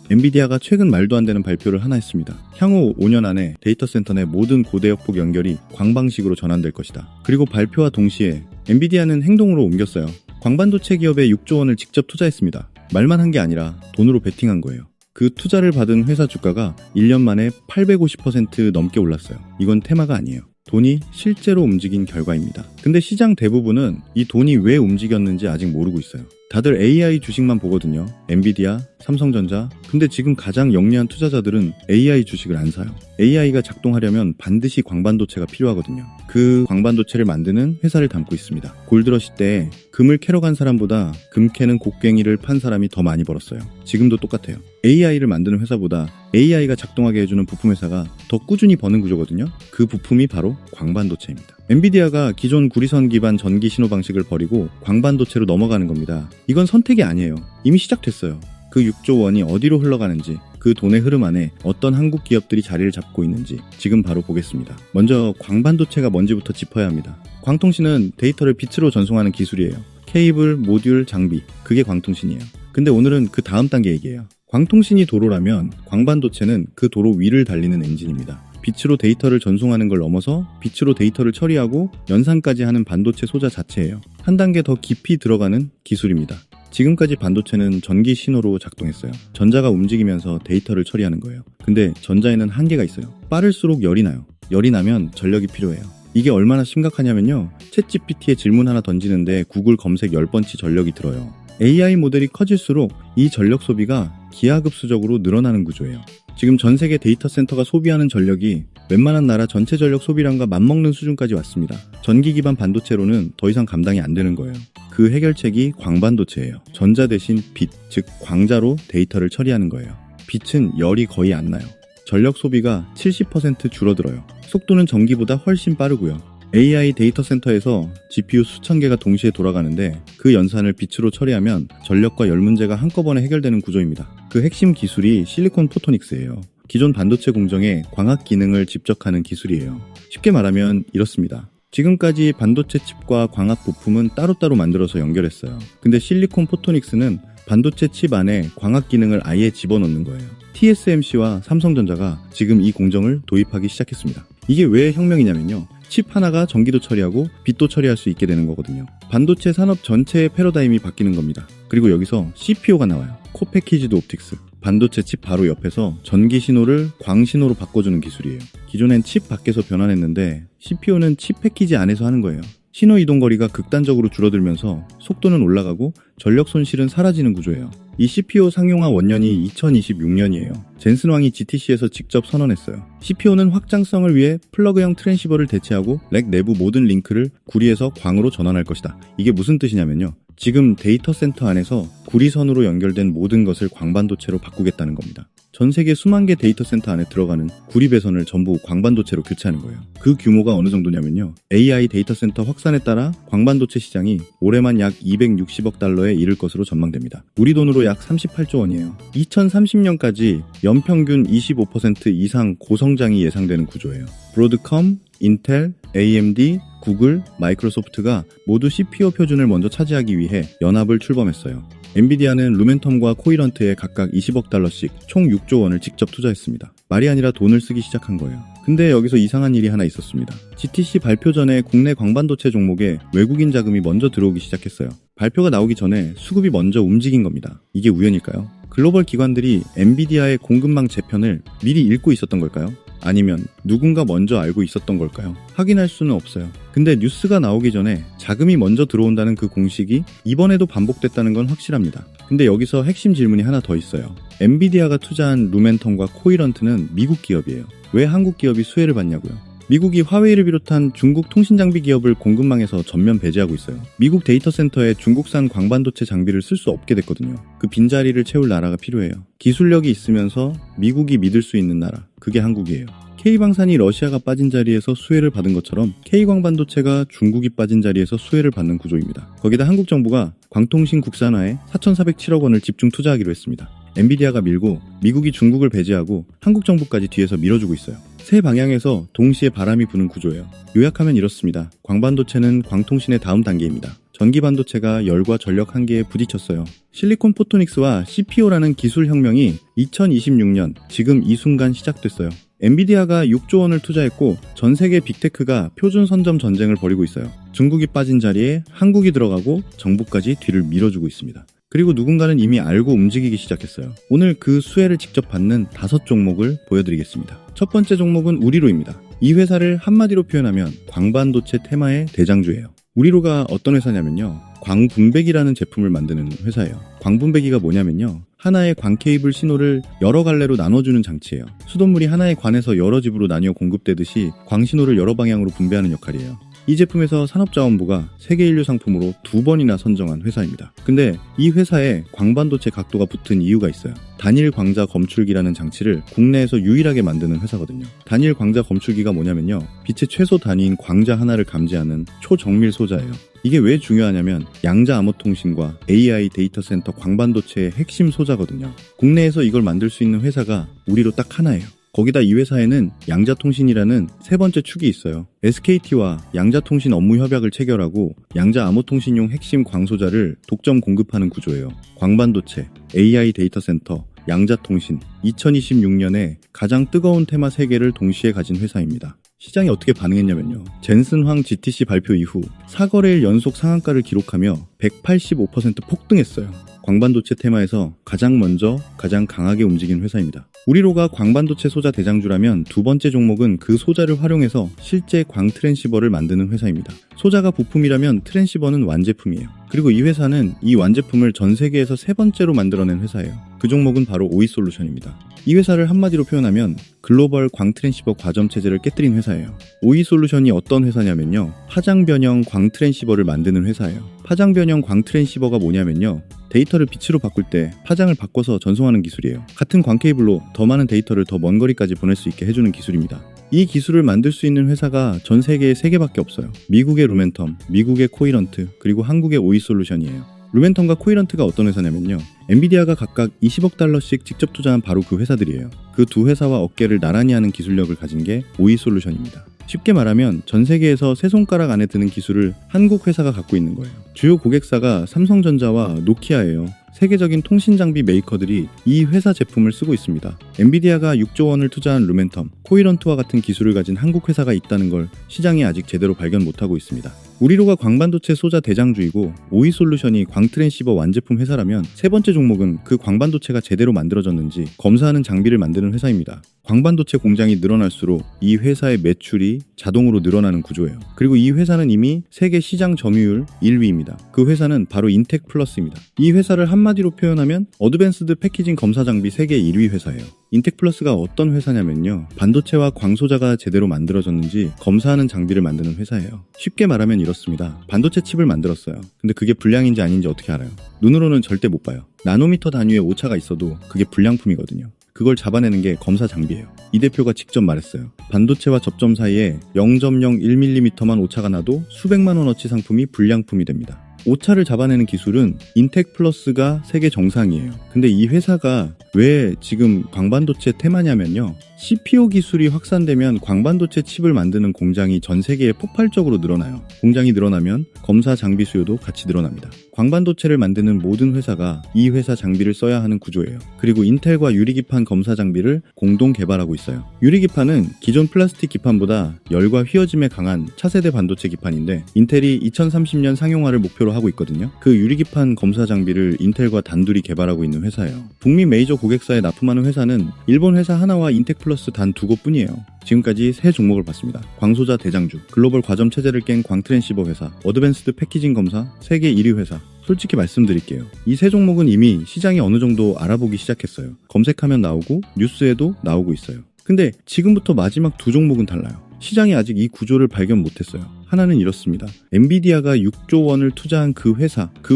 엔비디아가 최근 말도 안 되는 발표를 하나 했습니다. 향후 5년 안에 데이터 센터 내 모든 고대 역폭 연결이 광방식으로 전환될 것이다. 그리고 발표와 동시에 엔비디아는 행동으로 옮겼어요. 광반도체 기업에 6조 원을 직접 투자했습니다. 말만 한 게 아니라 돈으로 베팅한 거예요. 그 투자를 받은 회사 주가가 1년 만에 850% 넘게 올랐어요. 이건 테마가 아니에요. 돈이 실제로 움직인 결과입니다. 근데 시장 대부분은 이 돈이 왜 움직였는지 아직 모르고 있어요. 다들 AI 주식만 보거든요. 엔비디아, 삼성전자. 근데 지금 가장 영리한 투자자들은 AI 주식을 안 사요. AI가 작동하려면 반드시 광반도체가 필요하거든요. 그 광반도체를 만드는 회사를 담고 있습니다. 골드러시 때 금을 캐러 간 사람보다 금 캐는 곡괭이를 판 사람이 더 많이 벌었어요. 지금도 똑같아요. AI를 만드는 회사보다 AI가 작동하게 해주는 부품 회사가 더 꾸준히 버는 구조거든요. 그 부품이 바로 광반도체입니다. 엔비디아가 기존 구리선 기반 전기 신호 방식을 버리고 광반도체로 넘어가는 겁니다. 이건 선택이 아니에요. 이미 시작됐어요. 그 6조 원이 어디로 흘러가는지, 그 돈의 흐름 안에 어떤 한국 기업들이 자리를 잡고 있는지 지금 바로 보겠습니다. 먼저 광반도체가 뭔지부터 짚어야 합니다. 광통신은 데이터를 빛으로 전송하는 기술이에요. 케이블, 모듈, 장비, 그게 광통신이에요. 근데 오늘은 그 다음 단계 얘기예요. 광통신이 도로라면 광반도체는 그 도로 위를 달리는 엔진입니다. 빛으로 데이터를 전송하는 걸 넘어서 빛으로 데이터를 처리하고 연산까지 하는 반도체 소자 자체예요. 한 단계 더 깊이 들어가는 기술입니다. 지금까지 반도체는 전기 신호로 작동했어요. 전자가 움직이면서 데이터를 처리하는 거예요. 근데 전자에는 한계가 있어요. 빠를수록 열이 나요. 열이 나면 전력이 필요해요. 이게 얼마나 심각하냐면요. 챗GPT에 질문 하나 던지는데 구글 검색 10번치 전력이 들어요. AI 모델이 커질수록 이 전력 소비가 기하급수적으로 늘어나는 구조예요. 지금 전 세계 데이터 센터가 소비하는 전력이 웬만한 나라 전체 전력 소비량과 맞먹는 수준까지 왔습니다. 전기 기반 반도체로는 더 이상 감당이 안 되는 거예요. 그 해결책이 광반도체예요. 전자 대신 빛, 즉 광자로 데이터를 처리하는 거예요. 빛은 열이 거의 안 나요. 전력 소비가 70% 줄어들어요. 속도는 전기보다 훨씬 빠르고요. AI 데이터 센터에서 GPU 수천 개가 동시에 돌아가는데 그 연산을 빛으로 처리하면 전력과 열 문제가 한꺼번에 해결되는 구조입니다. 그 핵심 기술이 실리콘 포토닉스예요. 기존 반도체 공정에 광학 기능을 집적하는 기술이에요. 쉽게 말하면 이렇습니다. 지금까지 반도체 칩과 광학 부품은 따로따로 만들어서 연결했어요. 근데 실리콘 포토닉스는 반도체 칩 안에 광학 기능을 아예 집어넣는 거예요. TSMC와 삼성전자가 지금 이 공정을 도입하기 시작했습니다. 이게 왜 혁명이냐면요. 칩 하나가 전기도 처리하고 빛도 처리할 수 있게 되는 거거든요. 반도체 산업 전체의 패러다임이 바뀌는 겁니다. 그리고 여기서 CPO가 나와요. 코패키지드 옵틱스. 반도체 칩 바로 옆에서 전기 신호를 광 신호로 바꿔주는 기술이에요. 기존엔 칩 밖에서 변환했는데 CPO는 칩 패키지 안에서 하는 거예요. 신호 이동 거리가 극단적으로 줄어들면서 속도는 올라가고 전력 손실은 사라지는 구조예요. 이 CPO 상용화 원년이 2026년이에요. 젠슨 왕이 GTC에서 직접 선언했어요. CPO는 확장성을 위해 플러그형 트랜시버를 대체하고 렉 내부 모든 링크를 구리에서 광으로 전환할 것이다. 이게 무슨 뜻이냐면요. 지금 데이터 센터 안에서 구리선으로 연결된 모든 것을 광반도체로 바꾸겠다는 겁니다. 전 세계 수만 개 데이터 센터 안에 들어가는 구리 배선을 전부 광반도체로 교체하는 거예요. 그 규모가 어느 정도냐면요. AI 데이터 센터 확산에 따라 광반도체 시장이 올해만 약 260억 달러에 이를 것으로 전망됩니다. 우리 돈으로 약 38조 원이에요. 2030년까지 연평균 25% 이상 고성장이 예상되는 구조예요. 브로드컴, 인텔, AMD, 구글, 마이크로소프트가 모두 CPO 표준을 먼저 차지하기 위해 연합을 출범했어요. 엔비디아는 루멘텀과 코이런트에 각각 20억 달러씩 총 6조 원을 직접 투자했습니다. 말이 아니라 돈을 쓰기 시작한 거예요. 근데 여기서 이상한 일이 하나 있었습니다. GTC 발표 전에 국내 광반도체 종목에 외국인 자금이 먼저 들어오기 시작했어요. 발표가 나오기 전에 수급이 먼저 움직인 겁니다. 이게 우연일까요? 글로벌 기관들이 엔비디아의 공급망 재편을 미리 읽고 있었던 걸까요? 아니면 누군가 먼저 알고 있었던 걸까요? 확인할 수는 없어요. 근데 뉴스가 나오기 전에 자금이 먼저 들어온다는 그 공식이 이번에도 반복됐다는 건 확실합니다. 근데 여기서 핵심 질문이 하나 더 있어요. 엔비디아가 투자한 루멘텀과 코이런트는 미국 기업이에요. 왜 한국 기업이 수혜를 받냐고요? 미국이 화웨이를 비롯한 중국 통신장비 기업을 공급망에서 전면 배제하고 있어요. 미국 데이터 센터에 중국산 광반도체 장비를 쓸 수 없게 됐거든요. 그 빈자리를 채울 나라가 필요해요. 기술력이 있으면서 미국이 믿을 수 있는 나라, 그게 한국이에요. K방산이 러시아가 빠진 자리에서 수혜를 받은 것처럼 K광반도체가 중국이 빠진 자리에서 수혜를 받는 구조입니다. 거기다 한국 정부가 광통신 국산화에 4,407억 원을 집중 투자하기로 했습니다. 엔비디아가 밀고 미국이 중국을 배제하고 한국 정부까지 뒤에서 밀어주고 있어요. 세 방향에서 동시에 바람이 부는 구조예요. 요약하면 이렇습니다. 광반도체는 광통신의 다음 단계입니다. 전기 반도체가 열과 전력 한계에 부딪혔어요. 실리콘 포토닉스와 CPO라는 기술 혁명이 2026년 지금 이 순간 시작됐어요. 엔비디아가 6조 원을 투자했고 전 세계 빅테크가 표준 선점 전쟁을 벌이고 있어요. 중국이 빠진 자리에 한국이 들어가고 정부까지 뒤를 밀어주고 있습니다. 그리고 누군가는 이미 알고 움직이기 시작했어요. 오늘 그 수혜를 직접 받는 5종목을 보여드리겠습니다. 첫 번째 종목은 우리로입니다. 이 회사를 한마디로 표현하면 광반도체 테마의 대장주예요. 우리로가 어떤 회사냐면요. 광분배기라는 제품을 만드는 회사예요. 광분배기가 뭐냐면요. 하나의 광 케이블 신호를 여러 갈래로 나눠주는 장치예요. 수돗물이 하나의 관에서 여러 집으로 나뉘어 공급되듯이 광 신호를 여러 방향으로 분배하는 역할이에요. 이 제품에서 산업자원부가 세계인류 상품으로 2번이나 선정한 회사입니다. 근데 이 회사에 광반도체 각도가 붙은 이유가 있어요. 단일 광자 검출기라는 장치를 국내에서 유일하게 만드는 회사거든요. 단일 광자 검출기가 뭐냐면요. 빛의 최소 단위인 광자 하나를 감지하는 초정밀 소자예요. 이게 왜 중요하냐면 양자 암호통신과 AI 데이터 센터 광반도체의 핵심 소자거든요. 국내에서 이걸 만들 수 있는 회사가 우리로 딱 하나예요. 거기다 이 회사에는 양자통신이라는 세 번째 축이 있어요. SKT와 양자통신 업무 협약을 체결하고 양자 암호통신용 핵심 광소자를 독점 공급하는 구조예요. 광반도체, AI 데이터 센터, 양자통신, 2026년에 가장 뜨거운 테마 3개를 동시에 가진 회사입니다. 시장이 어떻게 반응했냐면요. 젠슨황 GTC 발표 이후 4거래일 연속 상한가를 기록하며 185% 폭등했어요. 광반도체 테마에서 가장 먼저 가장 강하게 움직인 회사입니다. 우리로가 광반도체 소자 대장주라면 두 번째 종목은 그 소자를 활용해서 실제 광 트랜시버를 만드는 회사입니다. 소자가 부품이라면 트랜시버는 완제품이에요. 그리고 이 회사는 이 완제품을 전 세계에서 세 번째로 만들어낸 회사예요. 그 종목은 바로 오이솔루션입니다. 이 회사를 한마디로 표현하면 글로벌 광 트랜시버 과점 체제를 깨뜨린 회사예요. 오이솔루션이 어떤 회사냐면요. 파장 변형 광 트랜시버를 만드는 회사예요. 파장 변형 광 트랜시버가 뭐냐면요. 데이터를 빛으로 바꿀 때 파장을 바꿔서 전송하는 기술이에요. 같은 광 케이블로 더 많은 데이터를 더 먼 거리까지 보낼 수 있게 해주는 기술입니다. 이 기술을 만들 수 있는 회사가 전 세계에 3개밖에 없어요. 미국의 루멘텀, 미국의 코이런트, 그리고 한국의 오이솔루션이에요. 루멘텀과 코이런트가 어떤 회사냐면요. 엔비디아가 각각 20억 달러씩 직접 투자한 바로 그 회사들이에요. 그 두 회사와 어깨를 나란히 하는 기술력을 가진 게 오이솔루션입니다. 쉽게 말하면 전 세계에서 세 손가락 안에 드는 기술을 한국 회사가 갖고 있는 거예요. 주요 고객사가 삼성전자와 노키아예요. 세계적인 통신 장비 메이커들이 이 회사 제품을 쓰고 있습니다. 엔비디아가 6조 원을 투자한 루멘텀, 코이런트와 같은 기술을 가진 한국 회사가 있다는 걸 시장이 아직 제대로 발견 못하고 있습니다. 우리로가 광반도체 소자 대장주이고 오이솔루션이 광트랜시버 완제품 회사라면 세 번째 종목은 그 광반도체가 제대로 만들어졌는지 검사하는 장비를 만드는 회사입니다. 광반도체 공장이 늘어날수록 이 회사의 매출이 자동으로 늘어나는 구조예요. 그리고 이 회사는 이미 세계 시장 점유율 1위입니다. 그 회사는 바로 인텍플러스입니다. 이 회사를 한마디로 표현하면 어드밴스드 패키징 검사 장비 세계 1위 회사예요. 인텍플러스가 어떤 회사냐면요. 반도체와 광소자가 제대로 만들어졌는지 검사하는 장비를 만드는 회사예요. 쉽게 말하면 이렇습니다. 반도체 칩을 만들었어요. 근데 그게 불량인지 아닌지 어떻게 알아요? 눈으로는 절대 못 봐요. 나노미터 단위의 오차가 있어도 그게 불량품이거든요. 그걸 잡아내는 게 검사 장비예요. 이 대표가 직접 말했어요. 반도체와 접점 사이에 0.01mm만 오차가 나도 수백만 원어치 상품이 불량품이 됩니다. 오차를 잡아내는 기술은 인텍플러스가 세계 정상이에요. 근데 이 회사가 왜 지금 광반도체 테마냐면요. CPO 기술이 확산되면 광반도체 칩을 만드는 공장이 전 세계에 폭발적으로 늘어나요. 공장이 늘어나면 검사 장비 수요도 같이 늘어납니다. 광반도체를 만드는 모든 회사가 이 회사 장비를 써야 하는 구조예요. 그리고 인텔과 유리기판 검사 장비를 공동 개발하고 있어요. 유리기판은 기존 플라스틱 기판보다 열과 휘어짐에 강한 차세대 반도체 기판인데 인텔이 2030년 상용화를 목표로 하고 있거든요. 그 유리기판 검사 장비를 인텔과 단둘이 개발하고 있는 회사예요. 북미 메이저 고객사에 납품하는 회사는 일본 회사 하나와 인텍플러스 단 2곳뿐이에요. 지금까지 3종목을 봤습니다. 광소자 대장주, 글로벌 과점 체제를 깬 광트랜시버 회사, 어드밴스드 패키징 검사, 세계 1위 회사. 솔직히 말씀드릴게요. 이 3종목은 이미 시장이 어느 정도 알아보기 시작했어요. 검색하면 나오고 뉴스에도 나오고 있어요. 근데 지금부터 마지막 2종목은 달라요. 시장이 아직 이 구조를 발견 못했어요. 하나는 이렇습니다. 엔비디아가 6조 원을 투자한 그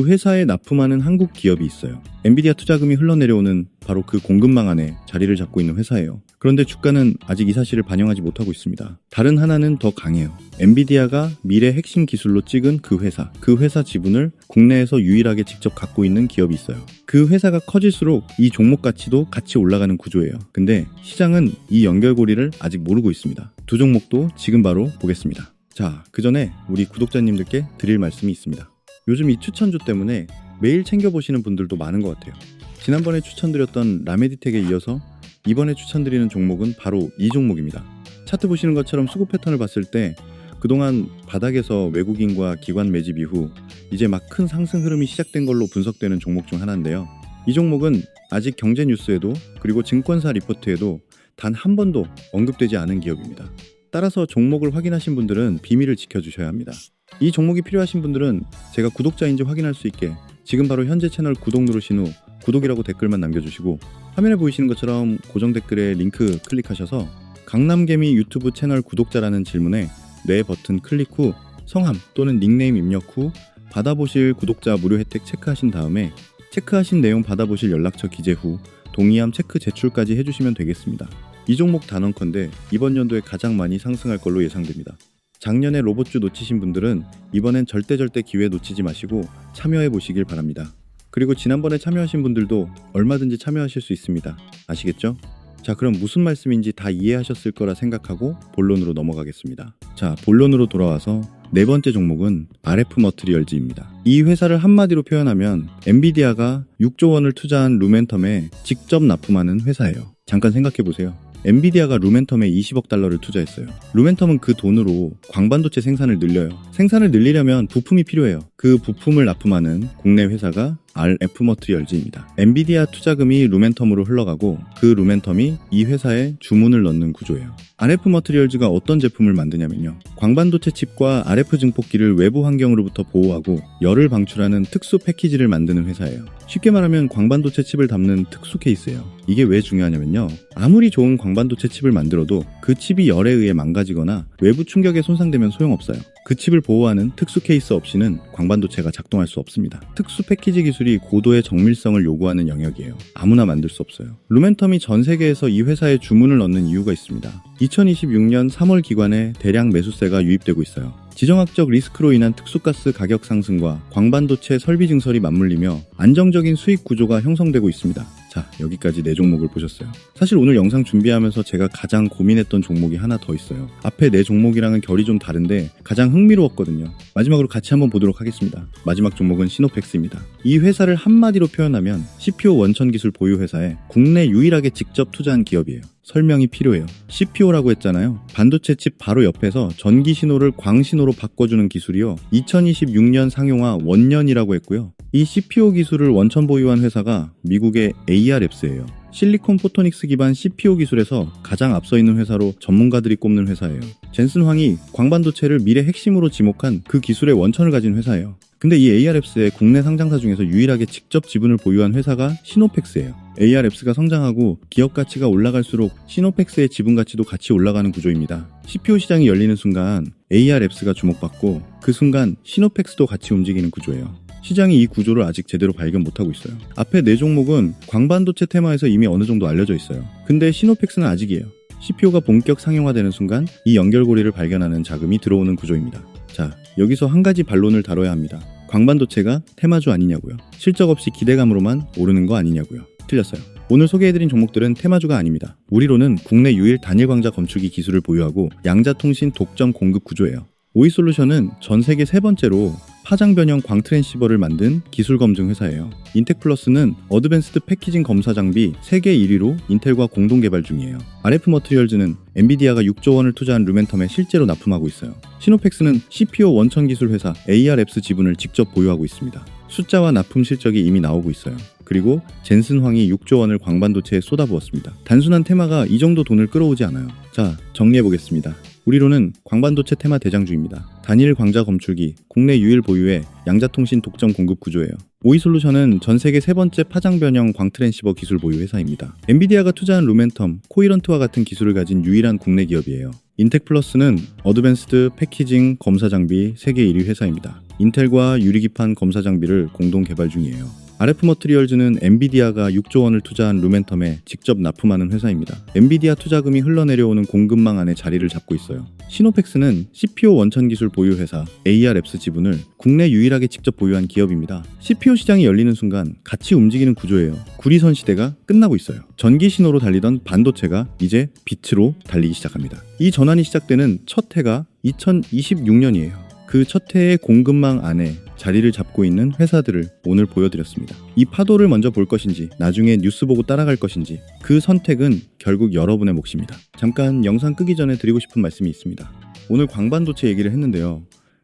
회사에 납품하는 한국 기업이 있어요. 엔비디아 투자금이 흘러내려오는 바로 그 공급망 안에 자리를 잡고 있는 회사예요. 그런데 주가는 아직 이 사실을 반영하지 못하고 있습니다. 다른 하나는 더 강해요. 엔비디아가 미래 핵심 기술로 찍은 그 회사 지분을 국내에서 유일하게 직접 갖고 있는 기업이 있어요. 그 회사가 커질수록 이 종목 가치도 같이 올라가는 구조예요. 근데 시장은 이 연결고리를 아직 모르고 있습니다. 2종목도 지금 바로 보겠습니다. 자, 그 전에 우리 구독자님들께 드릴 말씀이 있습니다. 요즘 이 추천주 때문에 매일 챙겨보시는 분들도 많은 것 같아요. 지난번에 추천드렸던 라메디텍에 이어서 이번에 추천드리는 종목은 바로 이 종목입니다. 차트 보시는 것처럼 수급 패턴을 봤을 때 그동안 바닥에서 외국인과 기관 매집 이후 이제 막 큰 상승 흐름이 시작된 걸로 분석되는 종목 중 하나인데요. 이 종목은 아직 경제 뉴스에도 그리고 증권사 리포트에도 단 한 번도 언급되지 않은 기업입니다. 따라서 종목을 확인하신 분들은 비밀을 지켜주셔야 합니다. 이 종목이 필요하신 분들은 제가 구독자인지 확인할 수 있게 지금 바로 현재 채널 구독 누르신 후 구독이라고 댓글만 남겨주시고 화면에 보이시는 것처럼 고정 댓글에 링크 클릭하셔서 강남개미 유튜브 채널 구독자라는 질문에 네 버튼 클릭 후 성함 또는 닉네임 입력 후 받아보실 구독자 무료 혜택 체크하신 다음에 체크하신 내용 받아보실 연락처 기재 후 동의함 체크 제출까지 해주시면 되겠습니다. 이 종목 단언컨대 이번 연도에 가장 많이 상승할 걸로 예상됩니다. 작년에 로봇주 놓치신 분들은 이번엔 절대 기회 놓치지 마시고 참여해 보시길 바랍니다. 그리고 지난번에 참여하신 분들도 얼마든지 참여하실 수 있습니다. 아시겠죠? 자, 그럼 무슨 말씀인지 다 이해하셨을 거라 생각하고 본론으로 넘어가겠습니다. 자, 본론으로 돌아와서 네 번째 종목은 RF 머트리얼즈입니다. 이 회사를 한마디로 표현하면 엔비디아가 6조 원을 투자한 루멘텀에 직접 납품하는 회사예요. 잠깐 생각해 보세요. 엔비디아가 루멘텀에 20억 달러를 투자했어요. 루멘텀은 그 돈으로 광반도체 생산을 늘려요. 생산을 늘리려면 부품이 필요해요. 그 부품을 납품하는 국내 회사가 RF 머트리얼즈입니다. 엔비디아 투자금이 루멘텀으로 흘러가고 그 루멘텀이 이 회사에 주문을 넣는 구조예요. RF 머트리얼즈가 어떤 제품을 만드냐면요. 광반도체 칩과 RF 증폭기를 외부 환경으로부터 보호하고 열을 방출하는 특수 패키지를 만드는 회사예요. 쉽게 말하면 광반도체 칩을 담는 특수 케이스예요. 이게 왜 중요하냐면요. 아무리 좋은 광반도체 칩을 만들어도 그 칩이 열에 의해 망가지거나 외부 충격에 손상되면 소용없어요. 그 칩을 보호하는 특수 케이스 없이는 광반도체가 작동할 수 없습니다. 특수 패키지 기술이 고도의 정밀성을 요구하는 영역이에요. 아무나 만들 수 없어요. 루멘텀이 전 세계에서 이 회사에 주문을 넣는 이유가 있습니다. 2026년 3월 기관에 대량 매수세가 유입되고 있어요. 지정학적 리스크로 인한 특수가스 가격 상승과 광반도체 설비 증설이 맞물리며 안정적인 수익 구조가 형성되고 있습니다. 자, 여기까지 네 종목을 보셨어요. 사실 오늘 영상 준비하면서 제가 가장 고민했던 종목이 하나 더 있어요. 앞에 네 종목이랑은 결이 좀 다른데 가장 흥미로웠거든요. 마지막으로 같이 한번 보도록 하겠습니다. 마지막 종목은 시노펙스입니다. 이 회사를 한마디로 표현하면 CPO 원천기술 보유 회사에 국내 유일하게 직접 투자한 기업이에요. 설명이 필요해요. CPO라고 했잖아요. 반도체 칩 바로 옆에서 전기 신호를 광신호로 바꿔주는 기술이요. 2026년 상용화 원년이라고 했고요. 이 CPO 기술을 원천 보유한 회사가 미국의 AR랩스예요. 실리콘 포토닉스 기반 CPO 기술에서 가장 앞서 있는 회사로 전문가들이 꼽는 회사예요. 젠슨 황이 광반도체를 미래 핵심으로 지목한 그 기술의 원천을 가진 회사예요. 근데 이 AR랩스의 국내 상장사 중에서 유일하게 직접 지분을 보유한 회사가 시노펙스예요. AR랩스가 성장하고 기업 가치가 올라갈수록 시노펙스의 지분 가치도 같이 올라가는 구조입니다. CPO 시장이 열리는 순간 AR랩스가 주목받고 그 순간 시노펙스도 같이 움직이는 구조예요. 시장이 이 구조를 아직 제대로 발견 못하고 있어요. 앞에 네 종목은 광반도체 테마에서 이미 어느 정도 알려져 있어요. 근데 시노펙스는 아직이에요. CPO가 본격 상용화되는 순간 이 연결고리를 발견하는 자금이 들어오는 구조입니다. 자, 여기서 한 가지 반론을 다뤄야 합니다. 광반도체가 테마주 아니냐고요. 실적 없이 기대감으로만 오르는 거 아니냐고요. 틀렸어요. 오늘 소개해드린 종목들은 테마주가 아닙니다. 우리로는 국내 유일 단일 광자 검출기 기술을 보유하고 양자통신 독점 공급 구조예요. 오이솔루션은 전 세계 세 번째로 파장 변형 광 트랜시버를 만든 기술 검증 회사예요. 인텍플러스는 어드밴스드 패키징 검사 장비 세계 1위로 인텔과 공동 개발 중이에요. RF 머트리얼즈는 엔비디아가 6조 원을 투자한 루멘텀에 실제로 납품하고 있어요. 시노펙스는 CPO 원천 기술 회사 AR랩스 지분을 직접 보유하고 있습니다. 숫자와 납품 실적이 이미 나오고 있어요. 그리고 젠슨 황이 6조 원을 광반도체에 쏟아부었습니다. 단순한 테마가 이 정도 돈을 끌어오지 않아요. 자, 정리해보겠습니다. 우리로는 광반도체 테마 대장주입니다. 단일 광자 검출기, 국내 유일 보유의 양자통신 독점 공급 구조예요. 오이솔루션은 전 세계 세 번째 파장 변형 광 트랜시버 기술 보유 회사입니다. 엔비디아가 투자한 루멘텀, 코이런트와 같은 기술을 가진 유일한 국내 기업이에요. 인텍플러스는 어드밴스드 패키징 검사 장비 세계 1위 회사입니다. 인텔과 유리기판 검사 장비를 공동 개발 중이에요. RF 머트리얼즈는 엔비디아가 6조 원을 투자한 루멘텀에 직접 납품하는 회사입니다. 엔비디아 투자금이 흘러내려오는 공급망 안에 자리를 잡고 있어요. 시노펙스는 CPO 원천 기술 보유 회사 AR랩스 지분을 국내 유일하게 직접 보유한 기업입니다. CPO 시장이 열리는 순간 같이 움직이는 구조예요. 구리선 시대가 끝나고 있어요. 전기 신호로 달리던 반도체가 이제 빛으로 달리기 시작합니다. 이 전환이 시작되는 첫 해가 2026년이에요. 그 첫 해의 공급망 안에 자리를 잡고 있는 회사들을 오늘 보여드렸습니다. 이 파도를 먼저 볼 것인지 나중에 뉴스 보고 따라갈 것인지 그 선택은 결국 여러분의 몫입니다. 잠깐 영상 끄기 전에 드리고 싶은 말씀이 있습니다. 오늘 광반도체 얘기를 했는데요.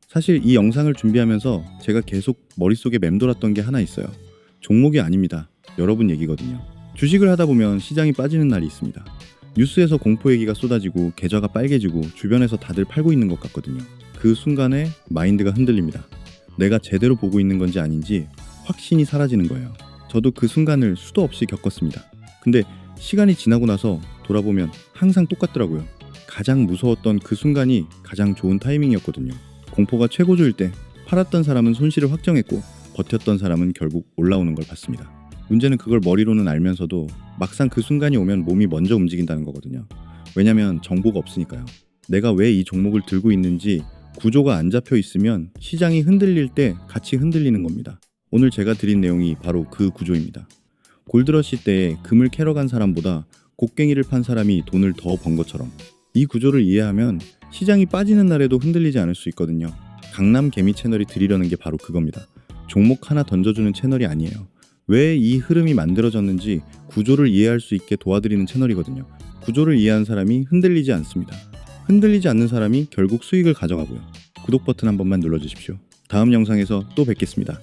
사실 이 영상을 준비하면서 제가 계속 머릿속에 맴돌았던 게 하나 있어요. 종목이 아닙니다. 여러분 얘기거든요. 주식을 하다 보면 시장이 빠지는 날이 있습니다. 뉴스에서 공포 얘기가 쏟아지고 계좌가 빨개지고 주변에서 다들 팔고 있는 것 같거든요. 그 순간에 마인드가 흔들립니다. 내가 제대로 보고 있는 건지 아닌지 확신이 사라지는 거예요. 저도 그 순간을 수도 없이 겪었습니다. 근데 시간이 지나고 나서 돌아보면 항상 똑같더라고요. 가장 무서웠던 그 순간이 가장 좋은 타이밍이었거든요. 공포가 최고조일 때 팔았던 사람은 손실을 확정했고 버텼던 사람은 결국 올라오는 걸 봤습니다. 문제는 그걸 머리로는 알면서도 막상 그 순간이 오면 몸이 먼저 움직인다는 거거든요. 왜냐면 정보가 없으니까요. 내가 왜 이 종목을 들고 있는지 구조가 안 잡혀 있으면 시장이 흔들릴 때 같이 흔들리는 겁니다. 오늘 제가 드린 내용이 바로 그 구조입니다. 골드러시 때에 금을 캐러 간 사람보다 곡괭이를 판 사람이 돈을 더 번 것처럼 이 구조를 이해하면 시장이 빠지는 날에도 흔들리지 않을 수 있거든요. 강남 개미 채널이 드리려는 게 바로 그겁니다. 종목 하나 던져주는 채널이 아니에요. 왜 이 흐름이 만들어졌는지 구조를 이해할 수 있게 도와드리는 채널이거든요. 구조를 이해한 사람이 흔들리지 않습니다. 흔들리지 않는 사람이 결국 수익을 가져가고요. 구독 버튼 한 번만 눌러주십시오. 다음 영상에서 또 뵙겠습니다.